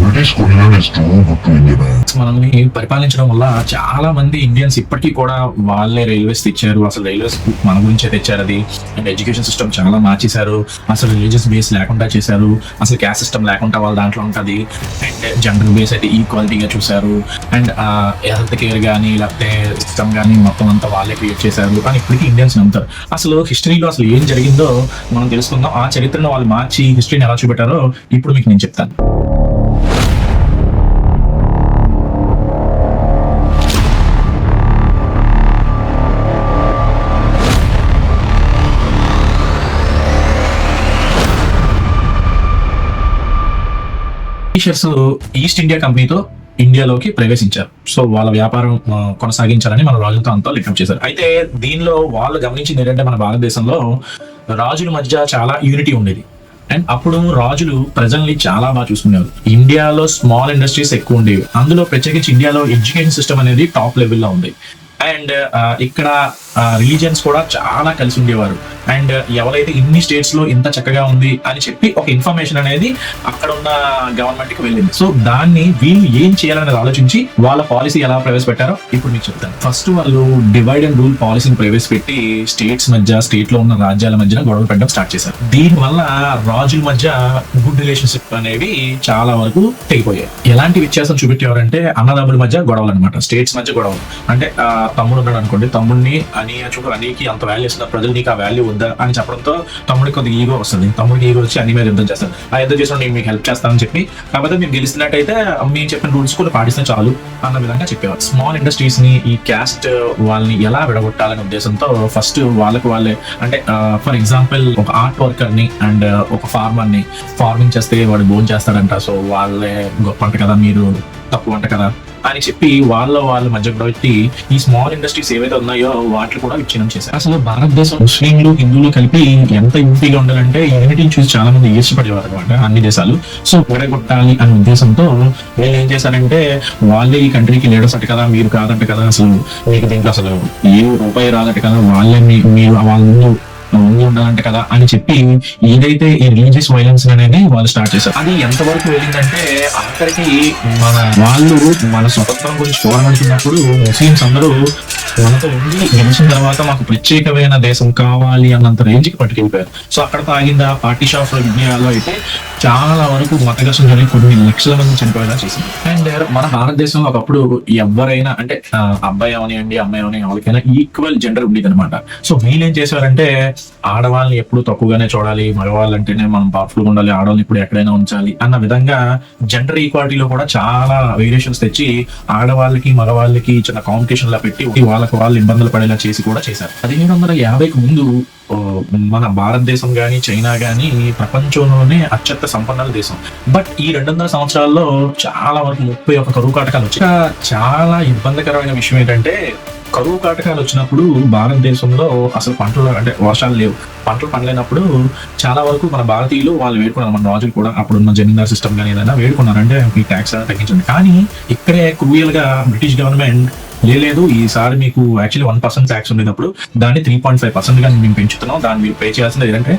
British colonialism is too good to India, man. మనల్ని పరిపాలించడం వల్ల చాలా మంది ఇండియన్స్ ఇప్పటికీ కూడా వాళ్ళే రైల్వేస్ తెచ్చారు. అసలు రైల్వేస్ మన గురించే తెచ్చారు అది. అండ్ ఎడ్యుకేషన్ సిస్టమ్ చాలా మార్చేశారు. అసలు రిలీజియస్ బేస్ లేకుండా చేశారు. అసలు క్యాస్ట్ సిస్టమ్ లేకుండా వాళ్ళ దాంట్లో ఉంటుంది. అండ్ జెండర్ బేస్ అయితే ఈక్వాలిటీగా చూశారు. అండ్ హెల్త్ కేర్ కానీ లేకపోతే సిస్టమ్ కానీ మొత్తం అంతా వాళ్ళే క్రియేట్ చేశారు అని ఇప్పటికీ ఇండియన్స్ నమ్ముతారు. అసలు హిస్టరీలో అసలు ఏం జరిగిందో మనం తెలుసుకుందాం. ఆ చరిత్రను వాళ్ళు మార్చి హిస్టరీని ఎలా చూపెట్టారో ఇప్పుడు మీకు నేను చెప్తాను. బ్రిటిషర్స్ ఈస్ట్ ఇండియా కంపెనీతో ఇండియాలోకి ప్రవేశించారు. సో వాళ్ళ వ్యాపారం కొనసాగించాలని మన రాజులతో అంతా లింకప్ చేశారు. అయితే దీనిలో వాళ్ళు గమనించింది ఏంటంటే మన భారతదేశంలో రాజుల మధ్య చాలా యూనిటీ ఉండేది. అండ్ అప్పుడు రాజులు ప్రజల్ని చాలా బాగా చూసుకునేవారు. ఇండియాలో స్మాల్ ఇండస్ట్రీస్ ఎక్కువ ఉండేవి. అందులో ప్రత్యేకించి ఇండియాలో ఎడ్యుకేషన్ సిస్టమ్ అనేది టాప్ లెవెల్లో ఉంది. అండ్ ఇక్కడ రిలీజియన్స్ కూడా చాలా కలిసి ఉండేవారు. అండ్ ఎవరైతే ఇన్ని స్టేట్స్ లో ఇంత చక్కగా ఉంది అని చెప్పి ఒక ఇన్ఫర్మేషన్ అనేది అక్కడ ఉన్న గవర్నమెంట్ కి వెళ్ళింది. సో దాన్ని వీళ్ళు ఏం చేయాలనేది ఆలోచించి వాళ్ళ పాలసీ ఎలా ప్రవేశపెట్టారో ఇప్పుడు మీకు చెప్తాను. ఫస్ట్ వాళ్ళు డివైడ్ అండ్ రూల్ పాలసీని ప్రవేశపెట్టి స్టేట్స్ మధ్య, స్టేట్ లో ఉన్న రాజ్యాల మధ్య గొడవలు పెట్టడం స్టార్ట్ చేశారు. దీని వల్ల రాజుల మధ్య గుడ్ రిలేషన్షిప్ అనేవి చాలా వరకు తెగిపోయాయి. ఎలాంటి వ్యత్యాసం చూపెట్టేవారంటే అన్నదమ్ముల మధ్య గొడవలు అనమాట. స్టేట్స్ మధ్య గొడవలు అంటే తమ్ముడు ఉన్నాడు అనుకోండి, తమ్ముడిని అని చూడు అనికి అంత వాల్యూ ఇస్తున్న ప్రజలు నీకు ఆ వాల్యూ వద్దా అని చెప్పడంతో తమ్ముడికి కొద్దిగా ఈగో వస్తుంది. తమ్ముడికి ఈగో వచ్చి అన్ని మీద యుద్ధం చేస్తారు. ఆ యుద్ధం చేసిన నేను మీకు హెల్ప్ చేస్తానని చెప్పి, కాకపోతే మీరు గెలిస్తున్నట్టయితే మేము చెప్పిన రూల్స్ కూడా పాటిస్తే చాలు అన్న విధంగా చెప్పేవారు. స్మాల్ ఇండస్ట్రీస్ ని, ఈ క్యాస్ట్ వాళ్ళని ఎలా విడగొట్టాలనే ఉద్దేశంతో ఫస్ట్ వాళ్ళకి వాళ్ళే అంటే ఫర్ ఎగ్జాంపుల్ ఒక ఆర్ట్ వర్కర్ ని అండ్ ఒక ఫార్మర్ ని, ఫార్మింగ్ చేస్తే వాడు భోజనం చేస్తాడంట, సో వాళ్ళే గొప్ప అంట కదా, మీరు తక్కువ అంట కదా అని చెప్పి వాళ్ళ మధ్య పెట్టి ఈ స్మాల్ ఇండస్ట్రీస్ ఏవైతే ఉన్నాయో వాటిని కూడా విచ్ఛిన్నం చేశారు. అసలు భారతదేశం ముస్లింలు, హిందువులు కలిపి ఎంత యూనిటీగా ఉండాలంటే యూనిటీని చూసి చాలా మంది ఈర్ష్యపడేవారు అనమాట అన్ని దేశాలు. సో విడగొట్టాలి అనే ఉద్దేశంతో వీళ్ళు ఏం చేశారంటే వాళ్ళే ఈ కంట్రీకి లీడర్స్ అట కదా, మీరు కాదంట కదా, అసలు మీకు దీంట్లో అసలు ఏ రూపాయి రాదట కదా, వాళ్ళే మీరు వాళ్ళు ఉండాలంటే కదా అని చెప్పి ఏదైతే ఈ రిలీజియస్ వైలెన్స్ అనేది వాళ్ళు స్టార్ట్ చేశారు. అది ఎంతవరకు వెళ్ళిందంటే ఆఖరికి మన స్వతంత్రం గురించి పోరాడుతున్నప్పుడు ముస్లింస్ అందరూ మనతో ఉండి గెలిచిన తర్వాత మాకు ప్రత్యేకమైన దేశం కావాలి అన్నంత రేంజ్ కి పట్టుకెళ్ళిపోయారు. సో అక్కడ తాగిందా పార్టీస్ ఆఫ్ ఇండియాలో అయితే చాలా వరకు మత ఘర్షణ జరిగి కొన్ని లక్షల మంది చనిపోయేలా చేసింది. అండ్ మన భారతదేశంలో ఒకప్పుడు ఎవరైనా అంటే అబ్బాయి అవనివ్వండి, అమ్మాయి అవని, ఎవరికైనా ఈక్వల్ జెండర్ ఉండేది అనమాట. సో వీళ్ళు ఏం చేశారంటే ఆడవాళ్ళని ఎప్పుడు తక్కువగానే చూడాలి, మగవాళ్ళంటేనే మనం పవర్ఫుల్ గా ఉండాలి, ఆడవాళ్ళని ఇప్పుడు ఎక్కడైనా ఉంచాలి అన్న విధంగా జెండర్ ఈక్వాలిటీలో కూడా చాలా వేరియేషన్స్ తెచ్చి ఆడవాళ్ళకి మగవాళ్ళకి చిన్న కాంపిటీషన్ లా పెట్టి వాళ్ళు ఇబ్బందులు పడేలా చేసి కూడా చేశారు. 1750కు ముందు మన భారతదేశం గాని, చైనా గాని ప్రపంచంలోనే అత్యంత సంపన్నుల దేశం. బట్ ఈ 200 సంవత్సరాల్లో చాలా వరకు 31 కరువు కాటకాలు వచ్చాయి. చాలా ఇబ్బందికరమైన విషయం ఏంటంటే కరువు కాటకాలు వచ్చినప్పుడు భారతదేశంలో అసలు పంటలు అంటే వర్షాలు లేవు, పంటలు పండలేనప్పుడు చాలా వరకు మన భారతీయులు వాళ్ళు వేడుకున్నారు. మన రాజులు కూడా అప్పుడున్న జమీందార్ సిస్టమ్ కానీ ఏదైనా వేడుకున్నారంటే ఈ ట్యాక్స్ తగ్గించండి. కానీ ఇక్కడే క్రూయల్ గా బ్రిటిష్ గవర్నమెంట్ లేదు ఈసారి మీకు యాక్చువల్లీ 1% ట్యాక్స్ ఉండేటప్పుడు దాన్ని 3.5% గా మేము పెంచుతున్నాం, దాన్ని మీరు పే చేయాల్సిందే, ఏంటంటే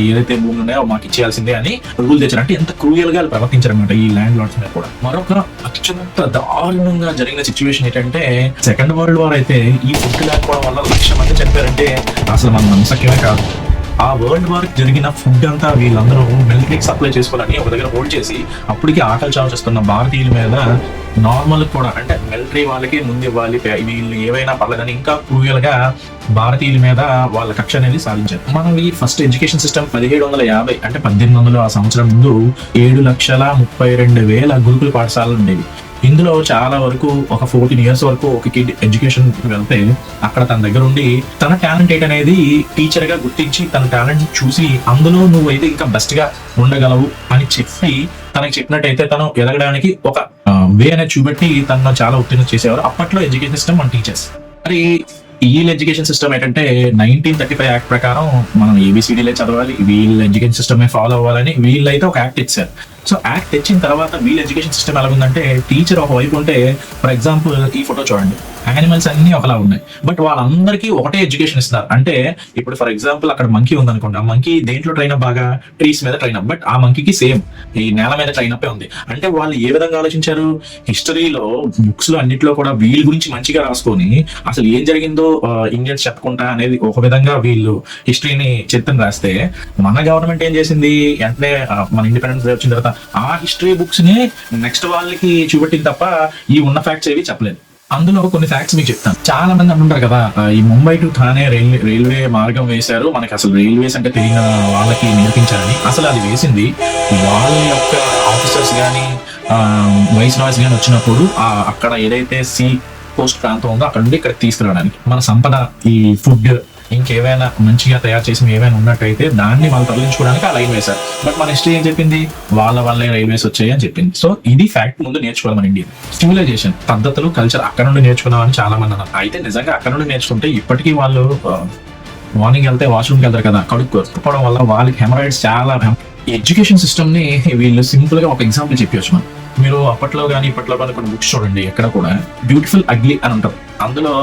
ఏదైతే భూములు ఉన్నాయో మాకు ఇచ్చేయాల్సిందే అని రూల్ తెచ్చారు. అంటే ఎంత క్రూయల్ గా ప్రవర్తించారనమాట ఈ ల్యాండ్ లార్డ్స్ మీద కూడా. మరొక అత్యంత దారుణంగా జరిగిన సిచ్యువేషన్ ఏంటంటే సెకండ్ వరల్డ్ వార్ అయితే ఈ ఫుడ్ లేకపోవడం వల్ల 1,00,000 మంది చనిపోయారంటే అసలు మనం నమ్మసక్యమే కాదు. ఆ వరల్డ్ వార్ జరిగిన ఫుడ్ అంతా వీళ్ళందరూ మిలిటరీకి సప్లై చేసుకోవాలని ఒక దగ్గర హోల్డ్ చేసి అప్పటికి ఆకలి చావు చేస్తున్న భారతీయుల మీద నార్మల్ కూడా అంటే మిలిటరీ వాళ్ళకి ముందు ఇవ్వాలి, వీళ్ళు ఏవైనా పర్లేదని ఇంకా క్రూయల్ గా భారతీయుల మీద వాళ్ళ కక్ష అనేది సాధించారు. మనం ఈ ఫస్ట్ ఎడ్యుకేషన్ సిస్టమ్ 1750 అంటే 1800 ఆ సంవత్సరం ముందు 7,32,000 గురుకుల పాఠశాలలు ఉండేవి. ఇందులో చాలా వరకు ఒక 14 years వరకు ఒక కిడ్ ఎడ్యుకేషన్ వెళ్తే అక్కడ తన దగ్గర ఉండి తన టాలెంట్ ఏంటనేది టీచర్ గా గుర్తించి తన టాలెంట్ చూసి అందులో నువ్వైతే ఇంకా బెస్ట్ గా ఉండగలవు అని చెప్పి తనకి చెప్పినట్టయితే తను ఎదగడానికి ఒక వే అనేది చూపెట్టి తను చాలా ఉత్తీర్ణ చేసేవారు అప్పట్లో ఎడ్యుకేషన్ సిస్టమ్ మన టీచర్స్. మరి వీళ్ళ ఎడ్యుకేషన్ సిస్టమ్ ఏంటంటే 1935 యాక్ట్ ప్రకారం మనం ఏబిసిడీలే చదవాలి, వీళ్ళ ఎడ్యుకేషన్ సిస్టమే ఫాలో అవ్వాలని వీళ్ళైతే ఒక యాక్ట్ ఇచ్చారు. సో యాక్ట్ తెచ్చిన తర్వాత వీళ్ళ ఎడ్యుకేషన్ సిస్టమ్ ఎలా ఉందంటే, టీచర్ ఒక వైపు ఉంటే, ఫర్ ఎగ్జాంపుల్ ఈ ఫోటో చూడండి, యానిమల్స్ అన్ని ఒకలా ఉన్నాయి, బట్ వాళ్ళందరికీ ఒకటే ఎడ్యుకేషన్ ఇస్తున్నారు. అంటే ఇప్పుడు ఫర్ ఎగ్జాంపుల్ అక్కడ మంకీ ఉందనుకోండి, ఆ మంకీ దేంట్లో ట్రైన్ అప్ బాగా, ట్రీస్ మీద ట్రైన్ అప్, బట్ ఆ మంకీకి సేమ్ ఈ నేల మీద ట్రైన్ అప్ ఉంది. అంటే వాళ్ళు ఏ విధంగా ఆలోచించారు, హిస్టరీలో బుక్స్ లో అన్నిట్లో కూడా వీళ్ళ గురించి మంచిగా రాసుకొని అసలు ఏం జరిగిందో ఇండియన్స్ చెప్పకుండా అనేది ఒక విధంగా వీళ్ళు హిస్టరీని చరిత్రను రాస్తే, మన గవర్నమెంట్ ఏం చేసింది వెంటనే మన ఇండిపెండెన్స్ డే వచ్చిన తర్వాత ఆ హిస్టరీ బుక్స్ ని నెక్స్ట్ వాళ్ళకి చూపెట్టింది తప్ప ఈ ఉన్న ఫ్యాక్ట్స్ ఏవి చెప్పలేదు. అందులో కొన్ని ఫ్యాక్ట్స్ మీకు చెప్తాను. చాలా మంది అంటుంటారు కదా, ఈ ముంబై టు థానే రైల్వే మార్గం వేశారు, మనకి అసలు రైల్వేస్ అంటే తెలియని వాళ్ళకి నేర్పించారని. అసలు అది వేసింది వాళ్ళ యొక్క ఆఫీసర్స్ కానీ వైస్ రాయ్స్ కానీ వచ్చినప్పుడు అక్కడ ఏదైతే సీ కోస్ట్ ప్రాంతం ఉందో అక్కడ నుండి ఇక్కడ తీసుకురావడానికి, మన సంపద, ఈ ఫుడ్ ఇంకేమైనా మంచిగా తయారు చేసి ఏమైనా ఉన్నట్టయితే దాన్ని వాళ్ళు తరలించుకోవడానికి ఆ లైన్ వేశారు. బట్ మన హిస్టరీ ఏం చెప్పింది, వాళ్ళ వల్లే రైల్వేస్ వచ్చాయి అని చెప్పింది. సో ఇది ఫ్యాక్ట్ ముందు నేర్చుకోవాలి మన ఇండియా. సివిలైజేషన్, పద్ధతులు, కల్చర్ అక్కడ నుండి నేర్చుకున్నామని చాలా మంది అన్నారు. అయితే నిజంగా అక్కడ నుండి నేర్చుకుంటే ఇప్పటికీ వాళ్ళు మార్నింగ్ వెళ్తే వాష్రూమ్కి వెళ్తారు కదా, కడుక్కోవడం వల్ల వాళ్ళకి హెమరాయిడ్స్ చాలా. ఎడ్యుకేషన్ సిస్టమ్ ని వీళ్ళు సింపుల్ గా ఒక ఎగ్జాంపుల్ చెప్పవచ్చు మనం. మీరు అప్పట్లో కానీ ఇప్పట్లో కానీ కొన్ని బుక్స్ చూడండి, ఎక్కడ కూడా బ్యూటిఫుల్ అగ్లీ అని ఉంటారు. అందులో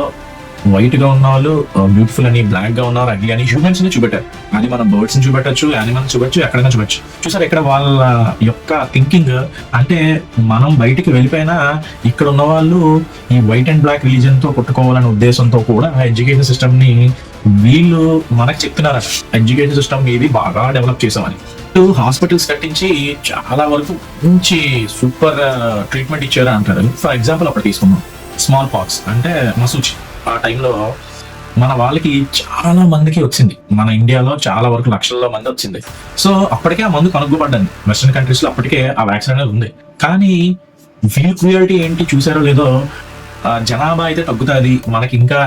వైట్ గా ఉన్న వాళ్ళు బ్యూటిఫుల్ అని, బ్లాక్ గా ఉన్నవారు అగ్లీ అని హ్యూమన్స్ ని చూపెట్టారు. అది మనం బర్డ్స్ ని చూపెట్టచ్చు, యానిమల్స్ చూపెట్టచ్చు, ఎక్కడైనా చూపెట్టచ్చు. చూసారు ఇక్కడ వాళ్ళ యొక్క థింకింగ్. అంటే మనం బయటికి వెళ్ళిపోయినా ఇక్కడ ఉన్న వాళ్ళు ఈ వైట్ అండ్ బ్లాక్ రిలీజన్ తో కొట్టుకోవాలనే ఉద్దేశంతో కూడా ఎడ్యుకేషన్ సిస్టమ్ ని వీళ్ళు మనకు చెప్తున్నారట. ఎడ్యుకేషన్ సిస్టమ్ ఇది బాగా డెవలప్ చేసామని. హాస్పిటల్స్ కట్టించి చాలా వరకు మంచి సూపర్ ట్రీట్మెంట్ ఇచ్చారు అంటారు. ఫర్ ఎగ్జాంపుల్ అప్పుడు తీసుకున్నాం స్మాల్ పాక్స్ అంటే మసూచి. ఆ టైంలో మన వాళ్ళకి చాలా మందికి వచ్చింది, మన ఇండియాలో చాలా వరకు లక్షల్లో మంది వచ్చింది. సో అప్పటికే ఆ మందు కనుగొబడ్డాను వెస్ట్రన్ కంట్రీస్ లో, అప్పటికే ఆ వ్యాక్సిన్ అనేది ఉంది. కానీ వీల్ క్రియాలిటీ ఏంటి చూసారో లేదో, జనాభా అయితే తగ్గుతుంది, మనకి ఇంకా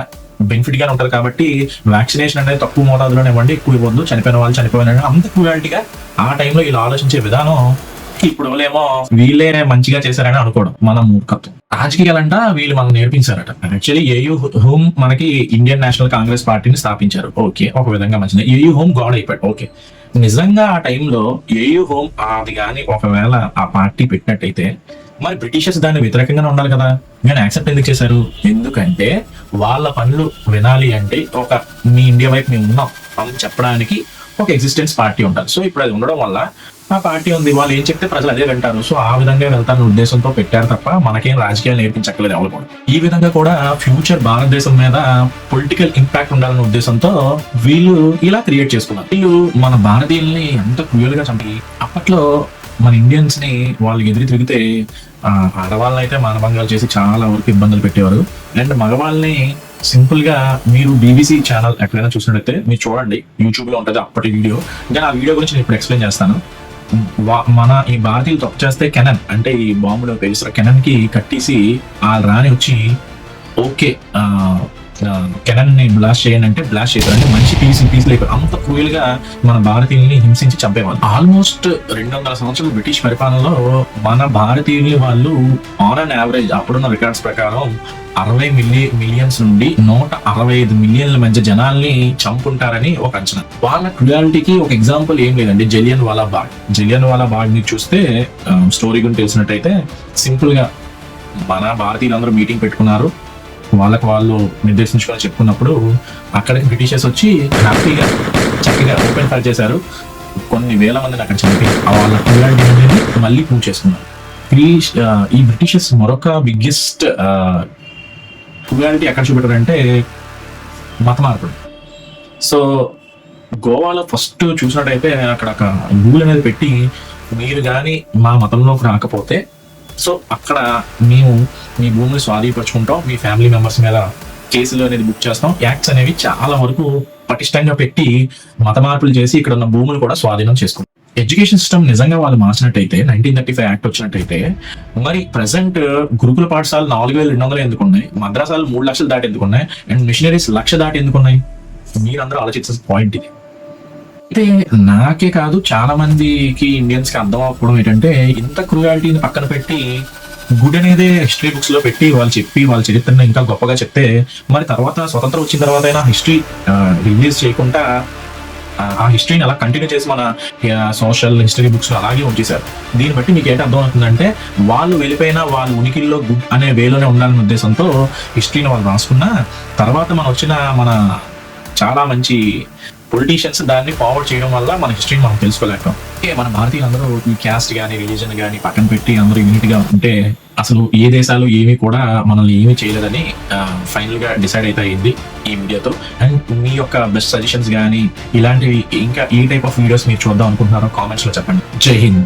బెనిఫిట్ గానే ఉంటారు కాబట్టి వ్యాక్సినేషన్ అనేది తక్కువ మోతాదులోనే ఇవ్వండి, ఎక్కువ ఇవ్వద్దు, చనిపోయిన వాళ్ళు చనిపోయిన అంత క్రియాలిటీగా ఆ టైంలో ఇలా ఆలోచించే విధానం ఇప్పుడు వాళ్ళేమో వీళ్ళే మంచిగా చేశారని అనుకోవడం మన మూర్ఖత్వం. రాజకీయాలంట వీళ్ళు మనం నేర్పించారట. యాక్చువల్లీ ఏయూ హోమ్ మనకి ఇండియన్ నేషనల్ కాంగ్రెస్ పార్టీని స్థాపించారు. ఓకే, ఒక విధంగా మంచిది. ఏయూ హోమ్ గాడ్ అయిపోయాడు. ఓకే, నిజంగా ఆ టైంలో ఏయూ హోమ్ అది కానీ ఒకవేళ ఆ పార్టీ పెట్టినట్టయితే మరి బ్రిటిషర్స్ దాన్ని వ్యతిరేకంగానే ఉండాలి కదా. నేను యాక్సెప్ట్ ఎందుకు చేశారు? ఎందుకంటే వాళ్ళ పనులు వినాలి అంటే ఒక మీ ఇండియా వైపు మేము ఉన్నాం అని చెప్పడానికి ఒక ఎగ్జిస్టెన్స్ పార్టీ ఉంటారు. సో ఇప్పుడు అది ఉండడం వల్ల ఆ పార్టీ ఉంది, వాళ్ళు ఏం చెప్తే ప్రజలు అదే వింటారు. సో ఆ విధంగా వెళ్తారన్న ఉద్దేశంతో పెట్టారు తప్ప మనకేం రాజకీయాలు నేర్పించక్కలేదు ఎవరు కూడా. ఈ విధంగా కూడా ఫ్యూచర్ భారతదేశం మీద పొలిటికల్ ఇంపాక్ట్ ఉండాలన్న ఉద్దేశంతో వీళ్ళు ఇలా క్రియేట్ చేసుకున్నారు. వీళ్ళు మన భారతీయుల్ని ఎంత క్రూయల్ గా చంపి అప్పట్లో మన ఇండియన్స్ ని వాళ్ళు ఎదురు తిరిగితే ఆడవాళ్ళని అయితే మానభంగాలు చేసి చాలా వరకు ఇబ్బందులు పెట్టేవారు. అండ్ మగవాళ్ళని సింపుల్ గా మీరు బీబీసీ ఛానల్ ఎక్కడైనా చూసినట్టయితే మీరు చూడండి, యూట్యూబ్ లో ఉంటుంది అప్పటి వీడియో. ఇంకా ఆ వీడియో గురించి నేను ఇప్పుడు ఎక్స్ప్లెయిన్ చేస్తాను. మన ఈ భారతీయులు తప్పు చేస్తే కెనన్ అంటే ఈ బాంబులో పేలుస్తారు, కెనన్ కి కట్టేసి ఆ రాని వచ్చి ఓకే కెనన్ ని బ్లాస్ట్ చేయండి అంటే బ్లాస్ట్ చేశారు. అంటే మంచి పీసులు అయిపోయి అంత క్రూయల్ గా మన భారతీయుల్ని హింసించి చంపేవాళ్ళు. ఆల్మోస్ట్ 200 సంవత్సరాలు బ్రిటిష్ పరిపాలనలో మన భారతీయులు వాళ్ళు ఆన్ అన్ యావరేజ్ అప్పుడున్న రికార్డ్స్ ప్రకారం 60 మిలియన్స్ నుండి 165 మిలియన్ల మధ్య జనాల్ని చంపుంటారని ఒక అంచనా. వాళ్ళ క్రుయాలిటీకి ఒక ఎగ్జాంపుల్ ఏం లేదండి, జలియన్ వాలా బాగ్ ని చూస్తే స్టోరీ గురించి తెలిసినట్టయితే సింపుల్ గా మన భారతీయులందరూ మీటింగ్ పెట్టుకున్నారు, వాళ్ళకు వాళ్ళు నిర్దేశించుకొని చెప్పుకున్నప్పుడు అక్కడికి బ్రిటిషర్స్ వచ్చి హ్యాపీగా చక్కగా ఓపెన్ ఫైర్ చేశారు. కొన్ని వేల మందిని అక్కడ చంపి వాళ్ళ క్రుయాలిటీ అనేది మళ్ళీ ప్రూవ్ చేసుకున్నారు. ఈ బ్రిటిషర్స్ మరొక బిగ్గెస్ట్ క్రుయాలిటీ ఎక్కడ చూపెట్టారంటే మత మార్పుడు. సో గోవాలో ఫస్ట్ చూసినట్టయితే అక్కడ ఒక రూల్ అనేది పెట్టి, మీరు కానీ మా మతంలోకి రాకపోతే సో అక్కడ మేము మీ భూమిని స్వాధీనపరుచుకుంటాం, మీ ఫ్యామిలీ మెంబర్స్ మీద కేసులు అనేది బుక్ చేస్తాం. యాక్ట్స్ అనేవి చాలా వరకు పటిష్టంగా పెట్టి మత మార్పులు చేసి ఇక్కడ ఉన్న భూములు కూడా స్వాధీనం చేసుకుంటాం. ఎడ్యుకేషన్ సిస్టమ్ నిజంగా వాళ్ళు మార్చినట్టయితే 1935 యాక్ట్ వచ్చినట్టయితే మరి ప్రెసెంట్ గురుకుల పాఠశాలలు 4200 ఎందుకున్నాయి, మద్రాసాలు 3 లక్షలు దాటి ఎందుకున్నాయి, అండ్ మిషనరీస్ 1,00,000 దాటి ఎందుకున్నాయి? మీరందరూ ఆలోచించాల్సిన పాయింట్ ఇది. అయితే నాకే కాదు చాలా మందికి ఇండియన్స్ కి అర్థం అవ్వడం ఏంటంటే, ఇంత క్రూయాలిటీని పక్కన పెట్టి గుడ్ అనేదే హిస్టరీ బుక్స్ లో పెట్టి వాళ్ళు చెప్పి వాళ్ళ చరిత్రను ఇంకా గొప్పగా చెప్తే మరి తర్వాత స్వతంత్రం వచ్చిన తర్వాత అయినా హిస్టరీ రిలీజ్ చేయకుండా ఆ హిస్టరీని అలా కంటిన్యూ చేసి మన సోషల్ హిస్టరీ బుక్స్ అలాగే ఉంచేశారు. దీన్ని బట్టి మీకు ఏంటి అర్థం అవుతుందంటే వాళ్ళు వెళ్ళిపోయిన వాళ్ళ ఉనికిల్లో గుడ్ అనే వేలోనే ఉండాలనే ఉద్దేశంతో హిస్టరీని వాళ్ళు రాసుకున్న తర్వాత మన చాలా మంచి పొలిటీషియన్స్ దాన్ని ఫార్వర్డ్ చేయడం వల్ల మన హిస్టరీని మనం తెలుసుకోలేకపోయాం. మన భారతీయులందరూ ఈ క్యాస్ట్ కానీ రిలీజన్ కానీ పక్కన పెట్టి అందరూ యూనిట్గా ఉంటే అసలు ఏ దేశాలు ఏమీ కూడా మనల్ని ఏమీ చేయలేదని ఫైనల్ గా డిసైడ్ అయితే అయింది ఈ వీడియోతో. అండ్ మీ యొక్క బెస్ట్ సజెషన్స్ కానీ ఇలాంటివి ఇంకా ఏ టైప్ ఆఫ్ వీడియోస్ మీరు చూద్దాం అనుకుంటున్నారో కామెంట్స్ లో చెప్పండి. జై హింద్.